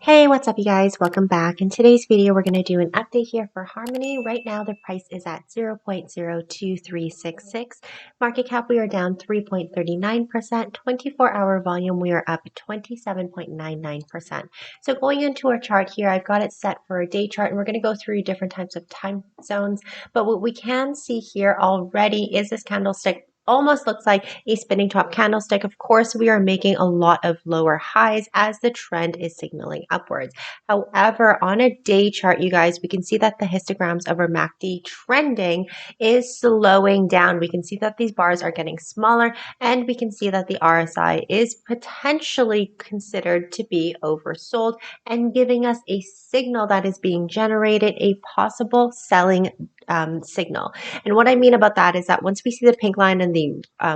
Hey, what's up you guys? Welcome back. In today's video, we're going to do an update here for Harmony. Right now, the price is at 0.02366. Market cap, we are down 3.39%. 24-hour volume, we are up 27.99%. So going into our chart here, I've got it set for a day chart, and we're going to go through different types of time zones. But what we can see here already is this candlestick almost looks like a spinning top candlestick. Of course, we are making a lot of lower highs as the trend is signaling upwards. However, on a day chart, you guys, we can see that the histograms of our MACD trending is slowing down. We can see that these bars are getting smaller, and we can see that the RSI is potentially considered to be oversold and giving us a signal that is being generated, a possible selling signal. And what I mean about that is that once we see the pink line and the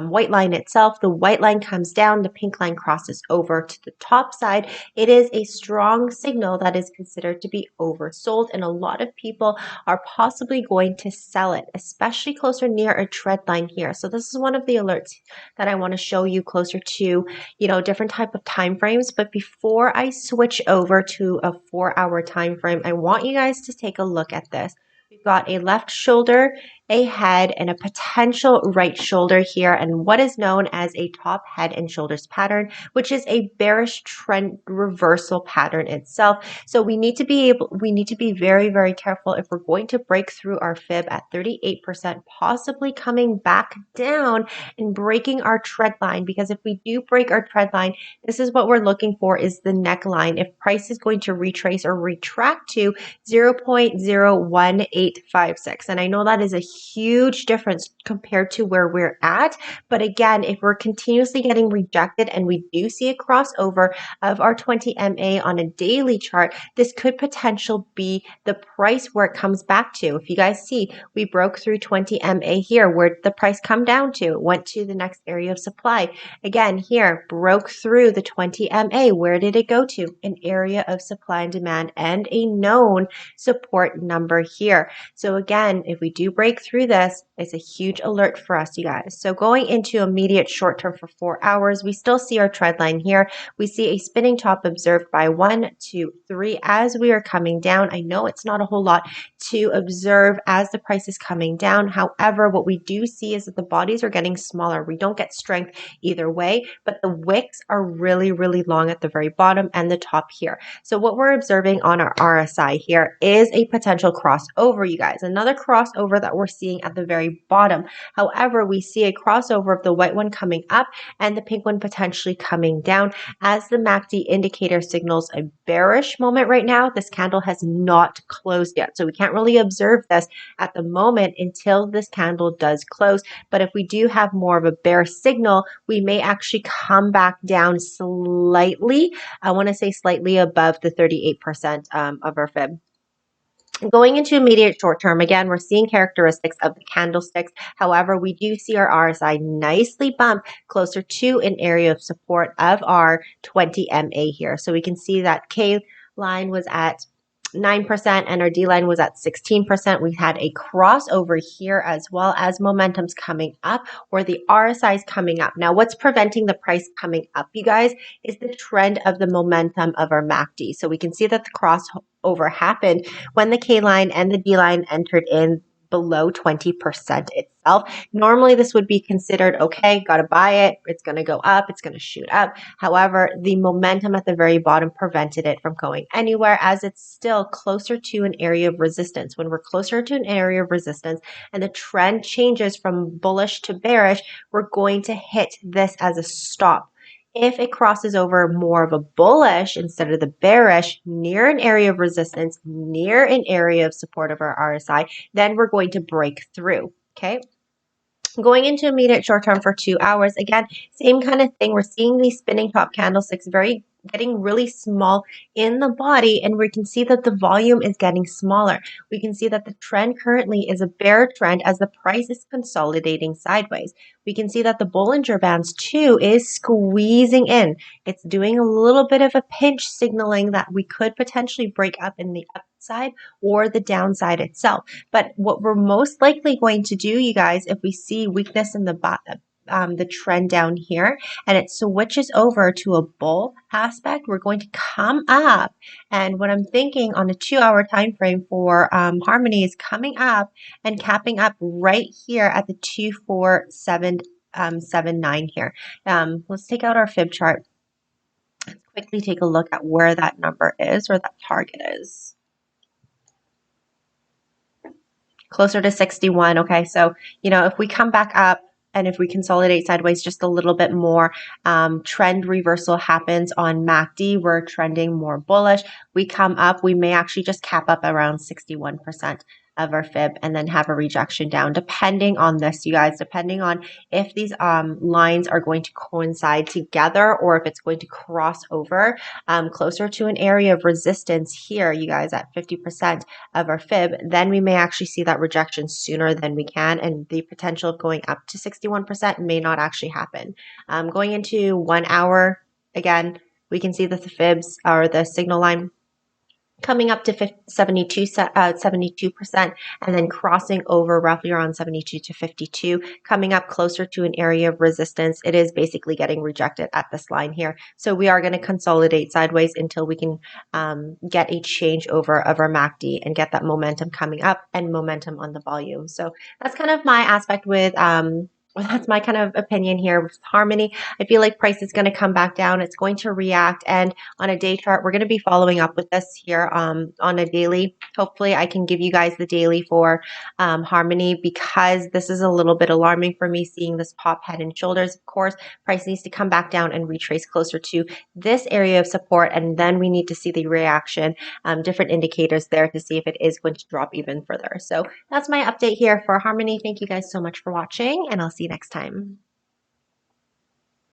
white line itself, the white line comes down, the pink line crosses over to the top side. It is a strong signal that is considered to be oversold, and a lot of people are possibly going to sell it, especially closer near a trend line here. So this is one of the alerts that I want to show you closer to, different type of time frames. But before I switch over to a 4-hour time frame, I want you guys to take a look at this. We've got a left shoulder, a head, and a potential right shoulder here, and what is known as a top head and shoulders pattern, which is a bearish trend reversal pattern itself. So we need to be very, very careful if we're going to break through our fib at 38%, possibly coming back down and breaking our trend line, because if we do break our trend line, this is what we're looking for, is the neckline. If price is going to retrace or retract to 0.01856, and I know that is a huge difference compared to where we're at. But again, if we're continuously getting rejected and we do see a crossover of our 20 MA on a daily chart, this could potentially be the price where it comes back to. If you guys see, we broke through 20 MA here. Where did the price come down to? It went to the next area of supply. Again, here, broke through the 20 MA. Where did it go to? An area of supply and demand and a known support number here. So again, if we do break through this, it's a huge alert for us, you guys. So going into immediate short term for 4 hours, we still see our trend line here. We see a spinning top observed by 1, 2, 3 as we are coming down. I know it's not a whole lot to observe as the price is coming down. However, what we do see is that the bodies are getting smaller. We don't get strength either way, but the wicks are really, really long at the very bottom and the top here. So what we're observing on our RSI here is a potential crossover, you guys. Another crossover that we're seeing at the very bottom. However, we see a crossover of the white one coming up and the pink one potentially coming down as the MACD indicator signals a bearish moment right now. This candle has not closed yet, so we can't really observe this at the moment until this candle does close. But if we do have more of a bear signal, we may actually come back down slightly. I want to say slightly above the 38% of our fib. Going into immediate short term, again, we're seeing characteristics of the candlesticks. However, we do see our RSI nicely bump closer to an area of support of our 20 MA here. So we can see that K line was at 9% and our D line was at 16%. We had a crossover here as well as momentum's coming up, or the RSI is coming up. Now, what's preventing the price coming up, you guys, is the trend of the momentum of our MACD. So we can see that the crossover happened when the K line and the D line entered in below 20% itself. Normally, this would be considered, okay, got to buy it. It's going to go up. It's going to shoot up. However, the momentum at the very bottom prevented it from going anywhere, as it's still closer to an area of resistance. When we're closer to an area of resistance and the trend changes from bullish to bearish, we're going to hit this as a stop. If it crosses over more of a bullish instead of the bearish near an area of resistance, near an area of support of our RSI, then we're going to break through, okay? Going into immediate short term for 2 hours, again, same kind of thing. We're seeing these spinning top candlesticks getting really small in the body, and we can see that the volume is getting smaller. We can see that the trend currently is a bear trend as the price is consolidating sideways. We can see that the Bollinger Bands too is squeezing in. It's doing a little bit of a pinch, signaling that we could potentially break up in the upside or the downside itself. But what we're most likely going to do, you guys, if we see weakness in the the trend down here and it switches over to a bull aspect, we're going to come up. And what I'm thinking on a 2-hour time frame for Harmony is coming up and capping up right here at the 24779 here. Let's take out our fib chart. Let's quickly take a look at where that number is, or that target is. Closer to 61. Okay, so if we come back up and if we consolidate sideways just a little bit more, trend reversal happens on MACD. We're trending more bullish. We come up, we may actually just cap up around 61% of our fib and then have a rejection down, depending on this, you guys, depending on if these lines are going to coincide together or if it's going to cross over closer to an area of resistance here, you guys, at 50% of our fib, then we may actually see that rejection sooner than we can, and the potential of going up to 61% may not actually happen. Going into 1 hour, again, we can see that the fibs or the signal line coming up to 72%, and then crossing over roughly around 72 to 52, coming up closer to an area of resistance. It is basically getting rejected at this line here. So we are going to consolidate sideways until we can get a changeover of our MACD and get that momentum coming up and momentum on the volume. So that's kind of my aspect with that's my kind of opinion here with Harmony. I feel like price is going to come back down. It's going to react. And on a day chart, we're going to be following up with this here on a daily. Hopefully, I can give you guys the daily for Harmony, because this is a little bit alarming for me, seeing this pop head and shoulders. Of course, price needs to come back down and retrace closer to this area of support. And then we need to see the reaction, different indicators there to see if it is going to drop even further. So that's my update here for Harmony. Thank you guys so much for watching, and I'll see you next time.